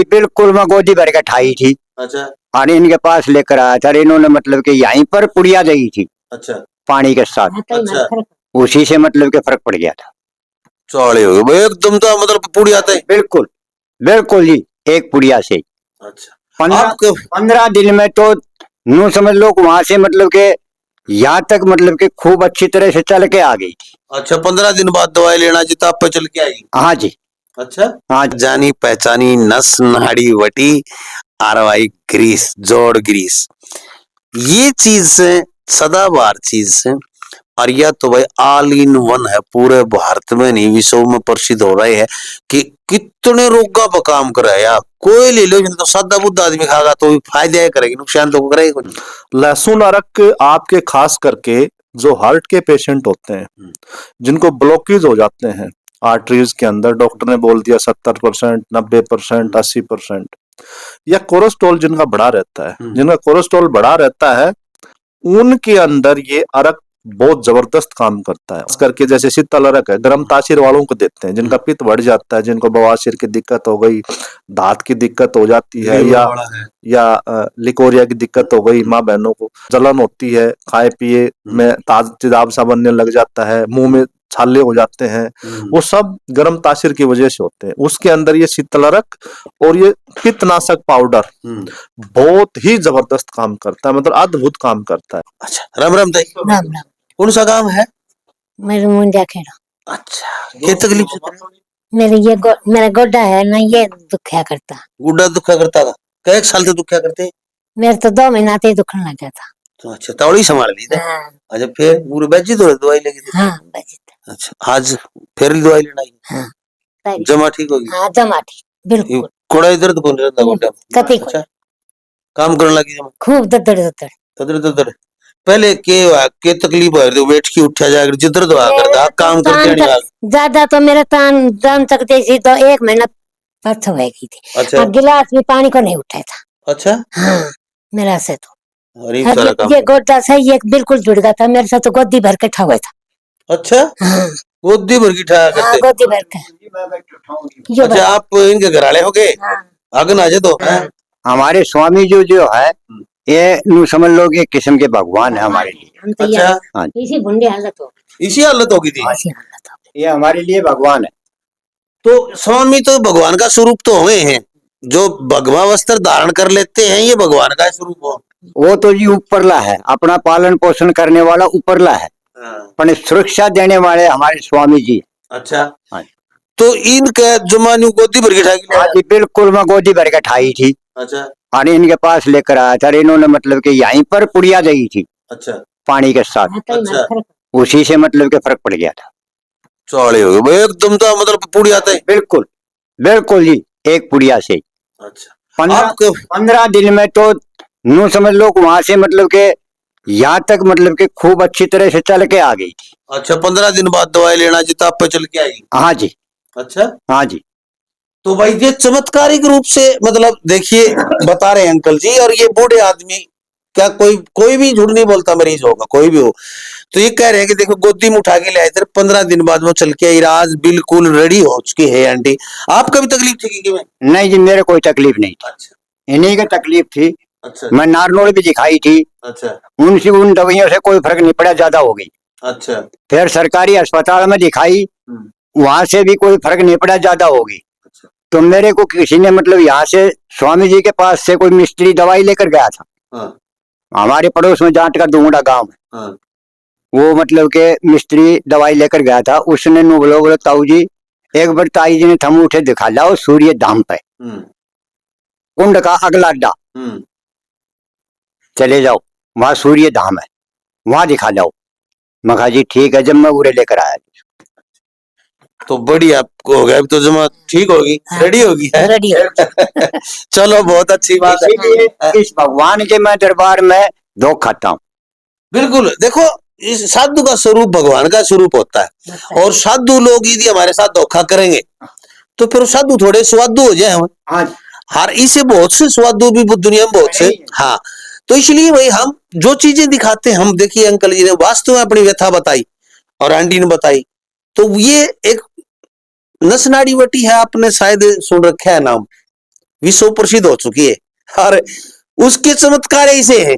बिल्कुल मैं गोदी भर के ठाई थी। अच्छा और इनके पास लेकर आया था, इन्होंने मतलब कि यहीं पर पुड़िया दी थी अच्छा पानी के साथ। अच्छा उसी से मतलब के फर्क पड़ गया था। चौड़े हो गए भाई एकदम, तो मतलब पूरी आता है। बिल्कुल बिल्कुल जी, एक पुड़िया से अच्छा 15 दिन में तो यूं समझ लो वहां से मतलब के यहाँ तक मतलब के खूब अच्छी तरह से चल के आ गई थी। अच्छा 15 दिन बाद दवाई लेना जी तब पे चल के आएगी। हाँ जी। अच्छा हाँ जानी पहचानी नस नाड़ी वटी आरवाई ग्रीस जोड़ ग्रीस, ये चीज से सदाबहार चीज से। और यह तो भाई ऑल इन वन है, पूरे भारत में नहीं विश्व में प्रसिद्ध हो रहा है कि कितने रोगा पर काम कर रहा है यार। कोई ले लो तो सादा बुद्ध आदमी खागा तो भी फायदा करेगी, नुकसान तो करेगा कुछ। लहसुन अरक आपके खास करके जो हार्ट के पेशेंट होते हैं, जिनको ब्लॉकेज हो जाते हैं आर्टरीज के अंदर, डॉक्टर ने बोल दिया 70%, 90%, 80%, या कोलेस्ट्रॉल जिनका बढ़ा रहता है, जिनका कोलेस्ट्रॉल बढ़ा रहता है, उनके अंदर ये अरक बहुत जबरदस्त काम करता है। इस करके जैसे शीतल अरक है, गर्म तासीर वालों को देते हैं, जिनका पित्त बढ़ जाता है, जिनको बवासीर की दिक्कत हो गई, दांत की दिक्कत हो जाती है, या लिकोरिया की दिक्कत हो गई, माँ बहनों को जलन होती है, खाए पिए में तेजाब सा बनने लग जाता है, मुंह में छाले हो जाते हैं, वो सब गर्म तासीर की वजह से होते हैं। उसके अंदर ये शीतल अरक और ये पित्तनाशक पाउडर बहुत ही जबरदस्त काम करता है, मतलब अद्भुत काम करता है। अच्छा राम राम दाई, राम राम। कौन सा काम है? मेरे मुंडा खेड़ा। अच्छा क्या तकलीफ है? मेरा गोड्डा है ना, ये दुखया करता। गुड्डा दुखा करता था? कई साल से दुखा करते? मेरे तो 2 महीना से दुखने लग गया था। तो अच्छा तौड़ी संभाल ली था। हाँ अच्छा फिर पूरे बैजी तो दवाई लगी थी? हाँ बचित। अच्छा आज फिर दवाई लेना आई? हाँ जमा ठीक होगी? हाँ जमा ठीक बिल्कुल। कोड़ा दर्द कौन रहता गोड्डा? कति अच्छा काम करने लगी जमा? खूब दद्दड़ दद्दड़ तदर तदर पहले के तकलीफ है तो बैठ के उठा जाकर जिधर दवा करता काम करते नहीं आ। ज्यादा तो मेरा तान तक जैसी तो 1 महीना पथ होगी थी। अच्छा गिलास भी पानी को नहीं उठाया था। अच्छा हाँ मेरा से तो अरे सारा काम ये गोड्डा सही एक बिल्कुल जुड़ गया था मेरे साथ, तो गोदी भर के ठा था। अच्छा हाँ गोदी भर की ठा करते? गोदी भर के। अच्छा आप इनके घर वाले हो गए? आगे ना जाए तो हमारे स्वामी जो है ये यूं समझ लो कि एक किस्म के भगवान है हमारे लिए। अच्छा हाँ इसी बुंडी हालत हो, इसी हालत होगी थी? इसी हालत हो। ये हमारे लिए भगवान है। तो स्वामी तो भगवान का स्वरूप तो हुए हैं, जो भगवा वस्त्र धारण कर लेते हैं ये भगवान का स्वरूप हो। वो तो जी ऊपरला है, अपना पालन पोषण करने वाला ऊपरला है, पर सुरक्षा देने वाले हमारे स्वामी जी। अच्छा हाँ तो इनका जमानू गोदी भर के ठाकी? हाँ जी बिल्कुल मैं गोदी भर के ठाई थी। अच्छा और इनके पास लेकर आया था, इन्होंने मतलब कि यहीं पर पुड़िया दी थी अच्छा पानी के साथ। अच्छा उसी से मतलब के फर्क पड़ गया था। चौड़े हो गए भाई एकदम, तो मतलब पूरी आता है। बिल्कुल बिल्कुल जी, एक पुड़िया से। अच्छा 15 दिन में तो यूं समझ लो वहां से मतलब के यहाँ तक मतलब के खूब अच्छी तरह से चल के आ गई थी। अच्छा 15 दिन बाद दवाई लेना जी तब पे चल के आएगी? हाँ जी। अच्छा हाँ जी। तो भाई ये चमत्कारिक रूप से मतलब देखिए बता रहे हैं अंकल जी, और ये बूढ़े आदमी क्या कोई भी झूठ नहीं बोलता, मरीज होगा कोई भी हो, तो ये कह रहे हैं कि देखो गोदी में उठा के ले आए थे, 15 दिन बाद वो चल के इलाज बिल्कुल रेडी हो चुकी है। आंटी आपका भी तकलीफ थी कि नहीं जी मेरे कोई तकलीफ नहीं थी। अच्छा इन्हीं की तकलीफ थी। अच्छा मैं नारनौल भी दिखाई थी, अच्छा उनसे उन दवाइयों से कोई फर्क नहीं पड़ा, ज्यादा हो गई। अच्छा फिर सरकारी अस्पताल में दिखाई, वहां से भी कोई फर्क नहीं पड़ा, ज्यादा हो गई। तो मेरे को किसी ने मतलब यहाँ से स्वामी जी के पास से कोई मिस्त्री दवाई लेकर गया था। हाँ, हमारे पड़ोस में जाट का दूंगड़ा गांव है। हाँ, वो मतलब के मिस्त्री दवाई लेकर गया था, उसने नु बोलो ताऊ जी एक बार ताई जी ने थम उठे दिखा लाओ सूर्य धाम पे कुंड का अगला अड्डा चले जाओ, वहां सूर्य धाम है, वहां दिखा जाओ। मखा जी ठीक है, जब मैं उरे लेकर आया तो बढ़िया आपको हो गया, तो जमा ठीक होगी, रेडी होगी है? रेडी चलो बहुत अच्छी बात है। इसीलिए इस भगवान के मैं दरबार में धोख खाता हूँ। बिल्कुल देखो इस साधु का स्वरूप भगवान का स्वरूप होता है, और साधु लोग यदि हमारे साथ धोखा करेंगे तो फिर साधु थोड़े स्वादु हो जाए हम। हर इसे बहुत से स्वादु भी दुनिया में बहुत से। हाँ तो इसलिए भाई हम जो चीजें दिखाते हैं, हम देखिए अंकल जी ने वास्तव में अपनी व्यथा बताई और आंटी ने बताई, तो ये एक नसनाड़ी वटी है, आपने शायद सुन रखा है नाम, विश्व प्रसिद्ध हो चुकी है। और उसके चमत्कार ऐसे हैं,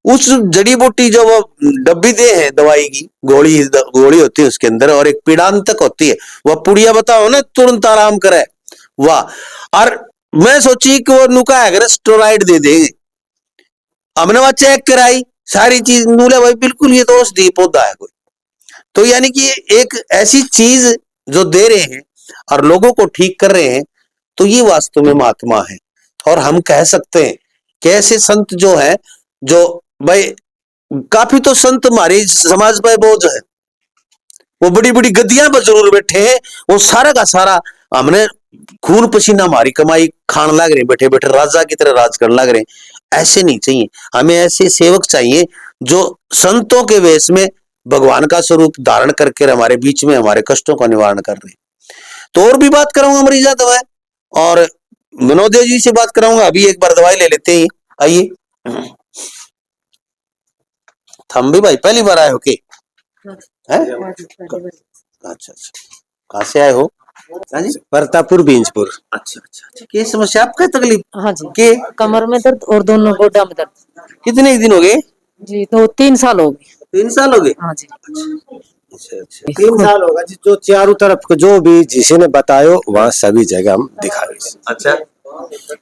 उस जड़ी बूटी जो वो डब्बी दे है दवाई की, गोली होती है उसके अंदर, और एक पीड़ांतक होती है, वह पुड़िया बताओ ना तुरंत आराम करे, वाह। और मैं सोची कि वो नुका है स्टेरॉइड दे देंगे, हमने वहां चेक कराई सारी चीज, बोले भाई बिल्कुल ये तो औषधि पौधा है कोई। तो यानी कि एक ऐसी चीज जो दे रहे हैं और लोगों को ठीक कर रहे हैं, तो ये वास्तव में महात्मा है। और हम कह सकते हैं कि ऐसे संत जो है, जो भाई काफी तो संत हमारे समाज में बोझ है, वो बड़ी बड़ी गद्दियां पर जरूर बैठे हैं, वो सारा का सारा हमने खून पसीना हमारी कमाई खान लग रहे, बैठे बैठे राजा की तरह राज करने लग रहे। ऐसे नहीं चाहिए, हमें ऐसे सेवक चाहिए जो संतों के वेश में भगवान का स्वरूप धारण करके हमारे बीच में हमारे कष्टों का निवारण कर रहे। तो और भी बात कराऊंगा मरीजा दवाई, और मनोदेव जी से बात कराऊंगा। अभी एक बार दवाई ले लेते हैं, आइए। हम भी भाई पहली बार आए हो के? हैं? अच्छा अच्छा, कहाँ से आए हो? हाँ जी, प्रतापपुर बींजपुर। अच्छा अच्छा अच्छा, क्या समस्या आपका तकलीफ हाँ जी, के? कमर में दर्द और दोनों गोडा में दर्द। कितने दिन हो गए? जी, तो 3 साल हो गए। 3 साल हो गए। हाँ जी, अच्छा अच्छा, 3 साल होगा जी, जो चारों तरफ को जो भी जिसे ने बतायो वहाँ सभी जगह हम दिखाए। अच्छा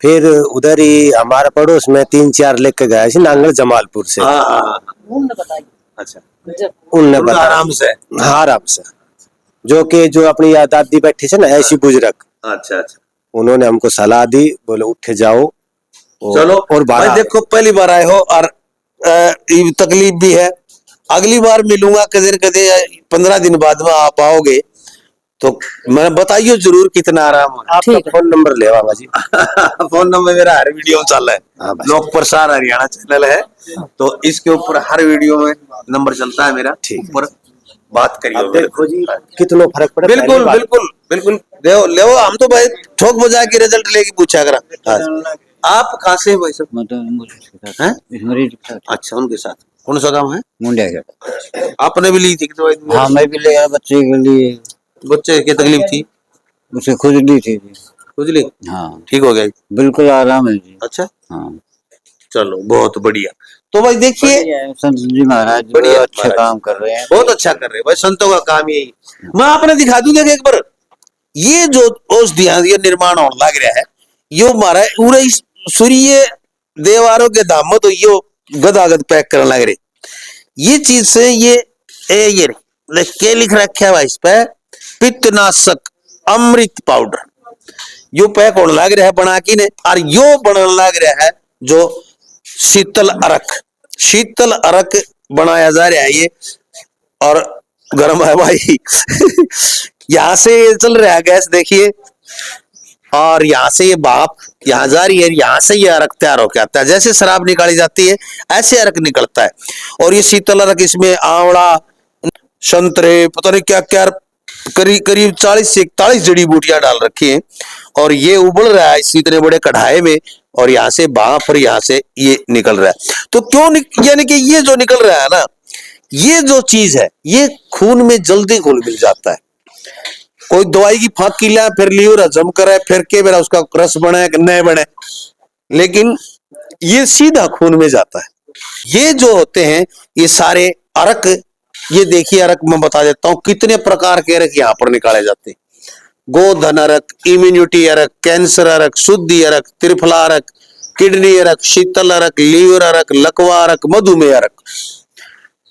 फिर उधर ही हमारे पड़ोस में 3-4 लेके गए थे नांगल जमालपुर से, हाँ हाँ हाँ, उन्होंने बताई अच्छा, जब उनने उनका बताया आराम से। हाँ आराम से, जो कि जो अपनी दादी बैठी से ना ऐसी बुजुर्ग, अच्छा अच्छा, उन्होंने हमको सलाह दी, बोले उठे जाओ चलो। और भाई देखो पहली बार आए हो और ये तकलीफ भी है, अगली बार मिलूंगा कदर कदे 15 दिन बाद में आप आओगे तो मैं बताइए जरूर कितना आराम हो। आपका फोन नंबर ले आऊंगा जी। फोन नंबर मेरा हर वीडियो में चल रहा है, हाँ बस। लोक प्रसार हरियाणा चैनल है, तो इसके ऊपर हर वीडियो में नंबर चलता है मेरा, ठीक ऊपर बात करिए। अब देखो जी कितना फर्क पड़ा। बिल्कुल बिल्कुल बिल्कुल, ले हम तो भाई ठोक बजा के रिजल्ट लेके पूछा करा। हाँ। आप कहाँ से भाई साहब? हैं? अच्छा, उनके साथ कौन सा गाँव है? मुंडिया के। आपने भी ली थी दवाई? हाँ मैं भी ले गया बच्चे के लिए, बच्चे की तकलीफ थी, उसे खुजली थी जी। खुजली हाँ ठीक हो गया? बिल्कुल आराम है जी। अच्छा हाँ चलो बहुत बढ़िया। तो भाई देखिए संत जी महाराज बढ़िया, अच्छे महाराज। काम कर रहे हैं, बहुत अच्छा कर रहे हैं भाई, संतों का काम यही। मैं आपने दिखा दूं देख एक बार, ये जो औषधियां ये निर्माण होने लग रहा है, यो हमारा पूरे इस सूर्य देवारों के धाम में तो यो गदागद पैक करने लग रहे। ये चीज से ये क्या लिख रखा है भाई इस पे, पित्तनाशक अमृत पाउडर, यो पैक होने लग रहा है बना की ने, और यो बनने लग रहा है जो शीतल अरक, शीतल अरक बनाया जा रहा है ये, और गर्म है भाई। यहां से चल रहा है गैस देखिए, और यहाँ से ये भाप यहाँ जा रही है, यहाँ से ये अरक तैयार होकर आता है, जैसे शराब निकाली जाती है ऐसे अरक निकलता है। और ये शीतल अरक इसमें आंवला, संतरे, पता नहीं क्या क्या, करीब करीब 40 से 41 जड़ी बूटियां डाल रखी हैं, और ये उबल रहा है इसी इतने बड़े कढ़ाई में, और यहाँ से भाप और यहाँ से ये निकल रहा है। तो क्यों यानी कि ये जो निकल रहा है ना, ये जो चीज है ये खून में जल्दी घुल मिल जाता है। कोई दवाई की फाक किला फिर लीवर हजम करे फिर के मेरा उसका रस बने कि नहीं बने, लेकिन ये सीधा खून में जाता है। ये जो होते हैं ये सारे अरक, ये देखिए अरक मैं बता देता हूं कितने प्रकार के अरक यहाँ पर निकाले जाते हैं। गोधन अरक, इम्यूनिटी अरक, कैंसर अरक, शुद्धि अरक, त्रिफला अरक, किडनी अरक, शीतल अरक, लीवर अरक, लकवा अरक, मधुमेह अरक,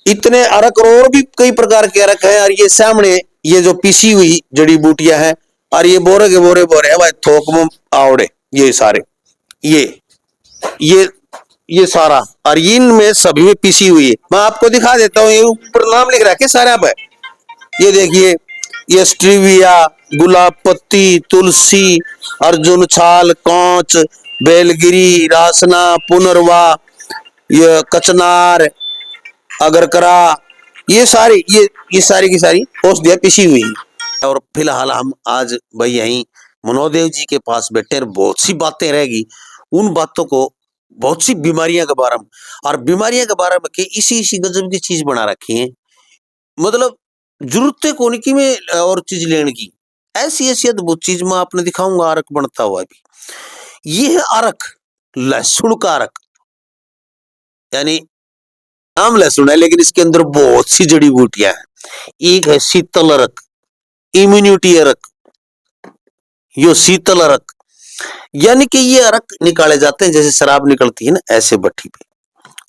इतने अरक और भी कई प्रकार के अरक है। और ये सामने ये जो पीसी हुई जड़ी बूटियां हैं, और ये बोरे के बोरे बोरे है भाई, थोक में आवड़े ये सारे, ये सारा, और इनमें सभी में पीसी हुई है। मैं आपको दिखा देता हूँ, ये ऊपर नाम लिख रखा है सारे आप है, ये देखिए, ये स्ट्रीविया, गुलाब पत्ती, तुलसी, अर्जुन छाल, कौच, बेलगिरी, रासना, पुनर्वा, ये कचनार, अगरकरा, ये सारी ये सारी की सारी औषधियां पिसी हुई है। और फिलहाल हम आज भाई यहीं मनोदेव जी के पास बैठे, बहुत सी बातें रहेगी, उन बातों को, बहुत सी बीमारियां के बारे में, और बीमारियां के बारे में के इसी गजब की चीज बना रखी है, मतलब जरूरत को नहीं कि में और चीज लेने की, ऐसी ऐसी अद्भुत चीज मैं आपने दिखाऊंगा अरक बनता हुआ भी। ये है अरक, लहसुन का अरक। यानी नाम लहसुन है लेकिन इसके अंदर बहुत सी जड़ी बूटियां हैं। एक है शीतल अरक, इम्यूनिटी अरक, यो शीतल अरक। यानी कि ये अरक निकाले जाते हैं जैसे शराब निकलती है ना, ऐसे भट्टी पे,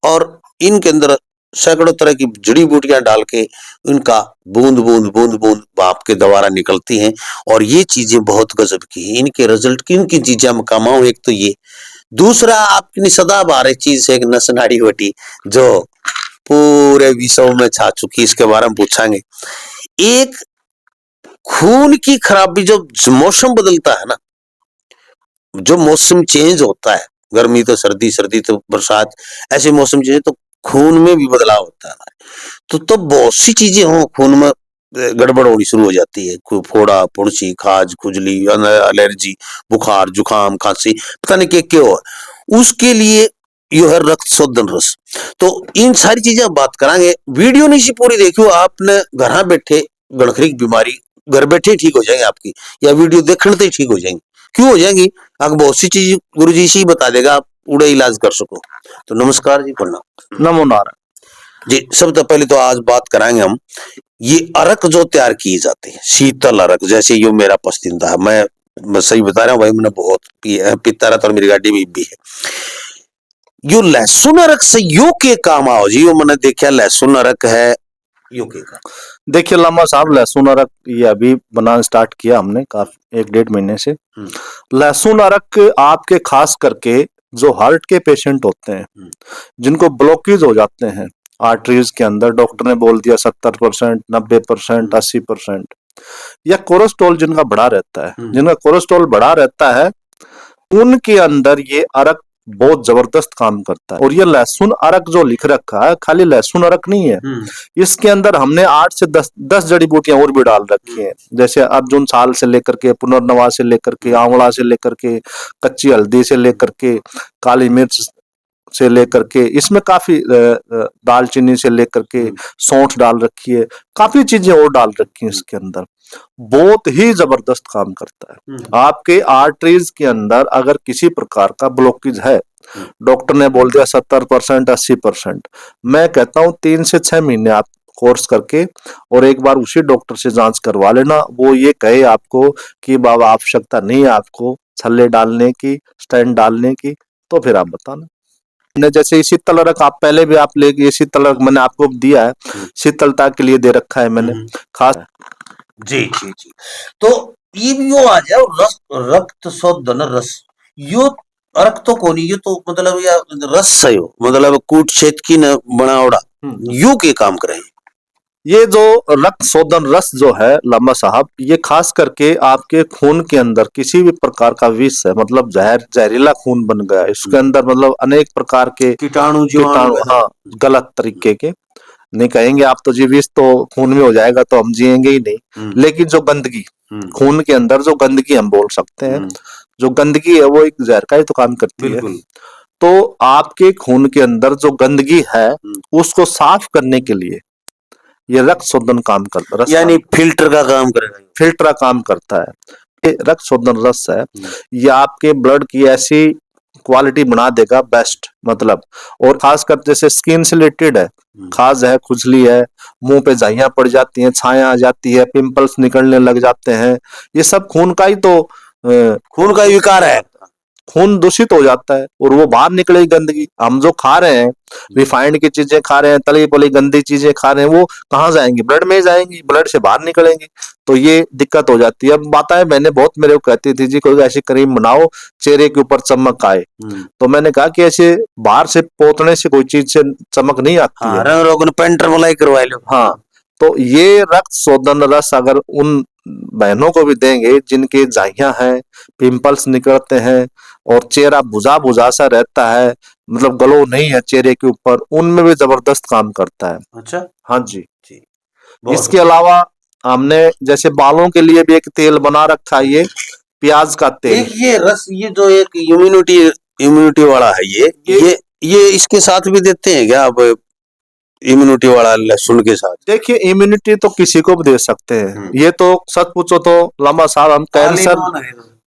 और इनके अंदर सैकड़ों तरह की जड़ी बूटियां डाल के इनका बूंद बूंद बूंद बूंद भाप के द्वारा निकलती हैं। और ये चीजें बहुत गजब की हैं। इनके रिजल्ट किन किन चीजें हम कमाऊं, एक तो ये, दूसरा आपकी सदाबहार चीज है एक नसनाड़ी वटी जो पूरे विश्व में छा चुकी, इसके बारे में पूछांगे। एक खून की खराबी, जो मौसम बदलता है ना, जो मौसम चेंज होता है, गर्मी तो सर्दी, सर्दी तो बरसात, ऐसे मौसम चेंज तो खून में भी बदलाव होता है। तो बहुत सी चीजें हो खून में गड़बड़ होनी शुरू हो जाती है, फोड़ा, पुणसी, खाज, खुजली, एलर्जी, बुखार, जुकाम, खांसी, पता नहीं क्या हो। उसके लिए यो है रक्त शोधन रस। तो इन सारी चीजें बात करांगे। वीडियो नहीं सी पूरी देखियो, आपने घर बैठे गणखरी की बीमारी घर बैठे ही ठीक हो जाएंगे आपकी, या वीडियो देखने से ही ठीक हो जाएंगी। क्यों हो जाएंगी? आपको बहुत सी चीज गुरु जी से ही बता देगा, आप उड़े इलाज कर सको। तो नमस्कार जी, प्रणाम। नमो नारायण जी, सबसे पहले तो आज बात कराएंगे हम ये अरक जो तैयार किए जाते हैं, शीतल अरक, जैसे यो मेरा पसंदीदा है, मैं सही बता रहा हूँ भाई, मैंने बहुत पीता रहता और मेरी गाड़ी में भी है। यो लहसुन अरक से यो के काम आओ जी, यो मैंने देखा लहसुन अरक है, यो के काम। देखिए लामा साहब, लहसुन अरक ये अभी बनाना स्टार्ट किया हमने, काफी 1-1.5 महीने से। लहसुन अरक आपके खास करके जो हार्ट के पेशेंट होते हैं, जिनको ब्लॉकेज हो जाते हैं आर्टरीज के अंदर, डॉक्टर ने बोल दिया 70%, 90%, 80%, या कोलेस्ट्रॉल जिनका बढ़ा रहता है, जिनका कोलेस्ट्रॉल बढ़ा रहता है, उनके अंदर ये अरक बहुत जबरदस्त काम करता है। और ये लहसुन अरक जो लिख रखा है, खाली लहसुन अरक नहीं है, इसके अंदर हमने 8 से 10 जड़ी बूटियां और भी डाल रखी हैं, जैसे अर्जुन साल से लेकर के, पुनर्नवा से लेकर के, आंवला से लेकर के, कच्ची हल्दी से लेकर के, काली मिर्च से लेकर के, इसमें काफी दालचीनी से लेकर के सौंठ डाल रखी है, काफी चीजें और डाल रखी हैं इसके अंदर। बहुत ही जबरदस्त काम करता है। आपके आर्टरीज के अंदर अगर किसी प्रकार का ब्लॉकेज है, डॉक्टर ने बोल दिया 70%, 80%, मैं कहता हूँ 3 से 6 महीने आप कोर्स करके और एक बार उसी डॉक्टर से जांच करवा लेना। वो ये कहे आपको कि बाबा आवश्यकता नहीं है आपको छल्ले डालने की, स्टेंट डालने की, तो फिर आप बताना। जैसे शीतल अरक आप पहले भी आप ले, ये शीतल अरक मैंने आपको दिया है, शीतलता के लिए दे रखा है मैंने खास। जी जी जी। तो ये भी यो आ जाओ रक्त शोधन रस, यो अरक तो कोनी, ये तो मतलब या रस है, यो मतलब कूट छेद की न बनावड़ा, यो के काम करे। ये जो रक्त शोधन रस जो है लामा साहब, ये खास करके आपके खून के अंदर किसी भी प्रकार का विष है, मतलब जहरीला खून बन गया, इसके अंदर मतलब अनेक प्रकार के कीटाणु, हाँ, गलत तरीके के नहीं कहेंगे आप तो जी, विष तो खून में हो जाएगा तो हम जिएंगे ही नहीं, लेकिन जो गंदगी खून के अंदर, जो गंदगी हम बोल सकते हैं, जो गंदगी है वो एक जहर का ही तो काम करती है। तो आपके खून के अंदर जो गंदगी है उसको साफ करने के लिए ये रक्त शोधन काम करता है, यानी फिल्टर का काम करेगा, फिल्टर का काम करता है। ये रक्त शोधन रस है, ये आपके ब्लड की ऐसी क्वालिटी बना देगा बेस्ट, मतलब, और खासकर जैसे स्किन से रिलेटेड है, खाज है, खुजली है, मुंह पे झाइयां पड़ जाती हैं, छाया आ जाती है, पिंपल्स निकलने लग जाते हैं, ये सब खून का ही तो खून का विकार है। खून दूषित हो जाता है और वो बाहर निकलेगी गंदगी। हम जो खा रहे हैं, रिफाइंड की चीजें खा रहे हैं, तली पली गंदी चीजें खा रहे हैं, वो कहाँ जाएंगी? ब्लड में जाएंगी, ब्लड से बाहर निकलेंगी, तो ये दिक्कत हो जाती है। अब माताएं बहनें बहुत मेरे को कहती थी जी कोई ऐसी क्रीम बनाओ चेहरे के ऊपर चमक आए, तो मैंने कहा कि ऐसे बाहर से पोतने से कोई चीज से चमक नहीं आती है, रंग रोगन पेंटर मलाई करवा लो। हाँ, तो ये रक्त शोधन रस अगर उन बहनों को भी देंगे जिनके झाइयां हैं, पिंपल्स निकलते हैं और चेहरा बुझा बुझा सा रहता है, मतलब ग्लो नहीं है चेहरे के ऊपर, उनमें भी जबरदस्त काम करता है। अच्छा, हाँ जी जी। इसके अलावा हमने जैसे बालों के लिए भी एक तेल बना रखा है, ये प्याज का तेल। एक ये रस, ये जो एक इम्यूनिटी वाला है, ये इसके साथ भी देते हैं क्या आप? इम्यूनिटी वाला लहसुन के साथ? देखिए इम्यूनिटी तो किसी को भी दे सकते हैं, ये तो सच पूछो तो लंबा साहब हम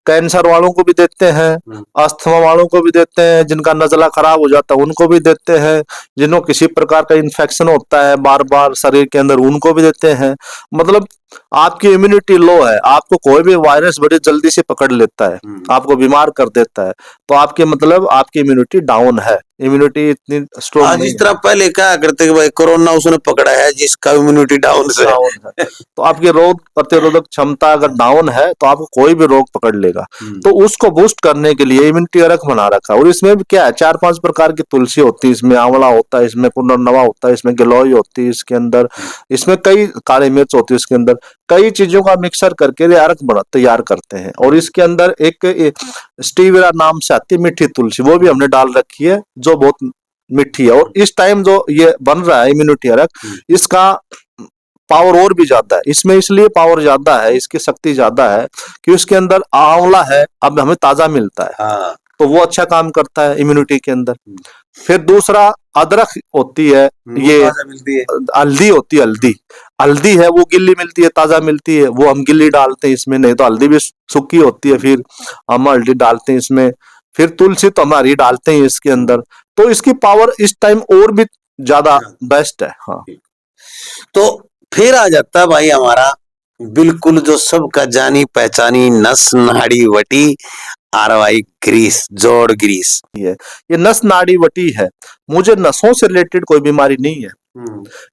कैंसर वालों को भी देते हैं, अस्थमा वालों को भी देते हैं, जिनका नजला खराब हो जाता है उनको भी देते हैं, जिनको किसी प्रकार का इन्फेक्शन होता है बार बार शरीर के अंदर उनको भी देते हैं। मतलब आपकी इम्यूनिटी लो है, आपको कोई भी वायरस बड़ी जल्दी से पकड़ लेता है, आपको बीमार कर देता है, तो आपके मतलब आपकी इम्यूनिटी डाउन है, इम्यूनिटी इतनी स्ट्रॉन्ग आज नहीं इस तरह पहले क्या करते कि भाई कोरोना उसने पकड़ा है जिसका इम्यूनिटी डाउन से डाउन है। तो आपकी रोग प्रतिरोधक क्षमता अगर डाउन है तो आपको कोई भी रोग पकड़ लेगा। तो उसको बूस्ट करने के लिए इम्यूनिटी रख बना रखा है। और इसमें भी क्या है, 4-5 प्रकार की तुलसी होती है, इसमें आंवला होता है, इसमें पुनर्नवा होता है, इसमें गिलोय होती है इसके अंदर, इसमें कई काली मिर्च होती है इसके अंदर, कई चीजों का मिक्सर करके ये अर्क बना तैयार करते हैं। और इसके अंदर एक स्टीविरा नाम से आती है मीठी तुलसी, वो भी हमने डाल रखी है जो बहुत मीठी है। और इस टाइम जो ये बन रहा है इम्यूनिटी अर्क, इसका पावर और भी ज्यादा है। इसमें इसलिए पावर ज्यादा है, इसकी शक्ति ज्यादा है कि उसके अंदर आंवला है, अब हमें ताजा मिलता है, हाँ तो वो अच्छा काम करता है इम्यूनिटी के अंदर। फिर दूसरा अदरक होती है, ये मिलती है। हल्दी होती है, हल्दी हल्दी है वो गिल्ली मिलती है, ताजा मिलती है, वो हम गिल्ली डालते हैं इसमें, नहीं तो हल्दी भी सूखी होती है, फिर हम हल्दी डालते हैं इसमें। फिर तुलसी तो हमारी डालते हैं इसके अंदर। तो इसकी पावर इस टाइम और भी ज्यादा बेस्ट है। हाँ, तो फिर आ जाता है भाई हमारा बिल्कुल जो सबका जानी पहचानी नस नाड़ी वटी आरवाई ग्रीस, जोड़ ग्रीस। ये नस नाड़ी वटी है। मुझे नसों से रिलेटेड कोई बीमारी नहीं है,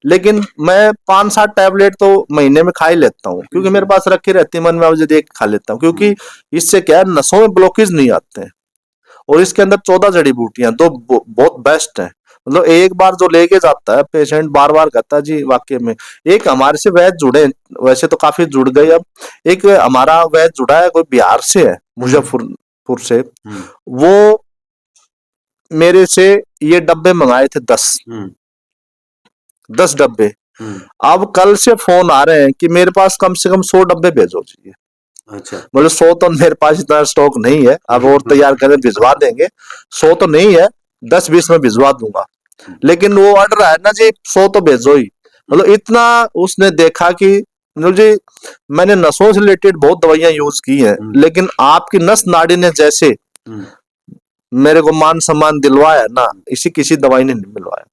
लेकिन मैं 5-7 टैबलेट तो महीने में खा ही लेता हूँ, क्योंकि मेरे पास रखी रहती है, मन में मुझे देख खा लेता हूँ, क्योंकि इससे क्या है, नसों में ब्लॉकेज नहीं आते हैं। और इसके अंदर 14 जड़ी बूटियां तो बहुत बेस्ट है। मतलब एक बार जो लेके जाता है पेशेंट बार बार कहता है जी वाकई में। एक हमारे से वैद्य जुड़े, वैसे तो काफी जुड़ गए, अब एक हमारा वैद्य जुड़ा है, कोई बिहार से है, मुजफ्फरपुर से। वो मेरे से ये डब्बे मंगाए थे 10 डब्बे। अब कल से फोन आ रहे हैं कि मेरे पास कम से कम 100 डब्बे भेजो चाहिए। अच्छा, मतलब 100 तो मेरे पास इतना स्टॉक नहीं है, अब और तैयार करें भिजवा देंगे। 100 तो नहीं है, 10-20 में भिजवा दूंगा, लेकिन वो ऑर्डर है ना जी 100 तो भेजो ही। मतलब इतना उसने देखा कि मुझे, मैंने नसों से रिलेटेड बहुत दवाइयां यूज की हैं, लेकिन आपकी नस नाड़ी ने जैसे मेरे को मान सम्मान दिलवाया ना, इसी किसी दवाई ने नहीं मिलवाया।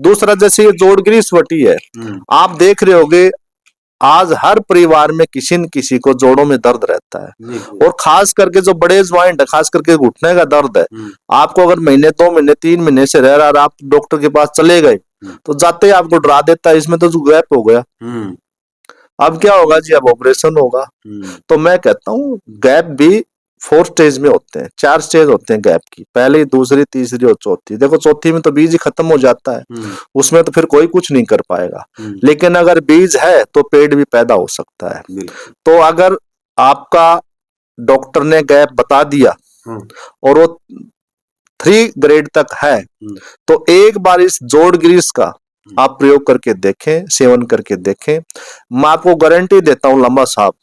दूसरा, जैसे ये जोड़ ग्रीस वटी है, आप देख रहे होगे आज हर परिवार में किसी न किसी को जोड़ों में दर्द रहता है, और खास करके जो बड़े ज्वाइंट है, खास करके घुटने का दर्द है। आपको अगर महीने 2 महीने 3 महीने से रह रहा और आप डॉक्टर के पास चले गए, तो जाते ही आपको डरा देता है, इसमें तो जो गैप हो गया, अब क्या होगा जी, अब ऑपरेशन होगा। तो मैं कहता हूँ गैप भी 4 स्टेज में होते हैं, 4 स्टेज होते हैं गैप की, पहली, दूसरी, तीसरी और चौथी। देखो चौथी में तो बीज ही खत्म हो जाता है, उसमें तो फिर कोई कुछ नहीं कर पाएगा। लेकिन अगर बीज है तो पेड़ भी पैदा हो सकता है। तो अगर आपका डॉक्टर ने गैप बता दिया और वो 3 ग्रेड तक है, तो एक बार इस जोड़ ग्रीस का आप प्रयोग करके देखें, सेवन करके देखें। मैं आपको गारंटी देता हूं लंबा साहब,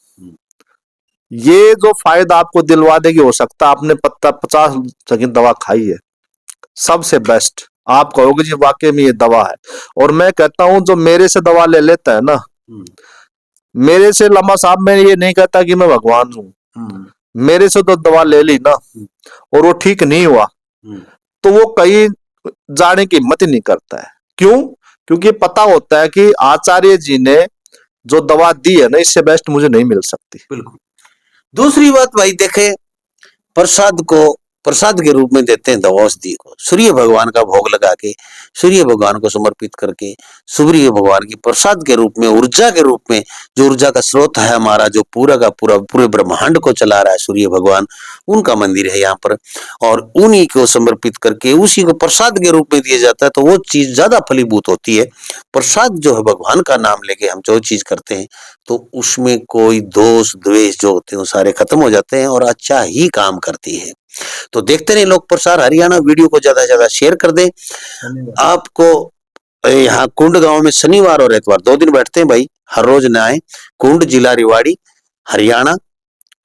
ये जो फायदा आपको दिलवा देगी, हो सकता है आपने 50 की दवा खाई है, सबसे बेस्ट आप कहोगे जी वाकई में ये दवा है। और मैं कहता हूं जो मेरे से दवा ले लेता है ना, मेरे से लंबा साहब, मैं ये नहीं कहता कि मैं भगवान हूं, मेरे से तो दवा ले ली ना और वो ठीक नहीं हुआ, तो वो कहीं जाने की हिम्मत ही नहीं करता है। क्यों? क्योंकि पता होता है कि आचार्य जी ने जो दवा दी है ना, इससे बेस्ट मुझे नहीं मिल सकती। बिल्कुल। दूसरी बात भाई देखे, प्रसाद को प्रसाद के रूप में देते हैं दवा औषधि को, सूर्य भगवान का भोग लगा के, सूर्य भगवान को समर्पित करके, सूर्य भगवान की प्रसाद के रूप में, ऊर्जा के रूप में, जो ऊर्जा का स्रोत है हमारा, जो पूरा का पूरा पूरे ब्रह्मांड को चला रहा है सूर्य भगवान, उनका मंदिर है यहाँ पर, और उन्हीं को समर्पित करके उसी को प्रसाद के रूप में दिया जाता है, तो वो चीज ज्यादा फलीभूत होती है। प्रसाद जो है, भगवान का नाम लेके हम जो चीज करते हैं, तो उसमें कोई दोष द्वेष जो होते हैं वो सारे खत्म हो जाते हैं और अच्छा ही काम करती है। तो देखते रहे लोक प्रसार हरियाणा, वीडियो को ज्यादा से ज्यादा शेयर कर दें। आपको यहाँ कुंड गांव में शनिवार और इतवार 2 दिन बैठते हैं भाई, हर रोज न आए। कुंड, जिला रेवाड़ी, हरियाणा,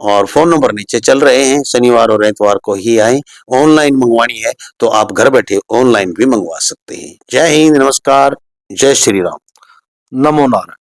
और फोन नंबर नीचे चल रहे हैं। शनिवार और इतवार को ही आए। ऑनलाइन मंगवानी है तो आप घर बैठे ऑनलाइन भी मंगवा सकते हैं। जय हिंद, नमस्कार, जय श्री राम, नमो नारायण।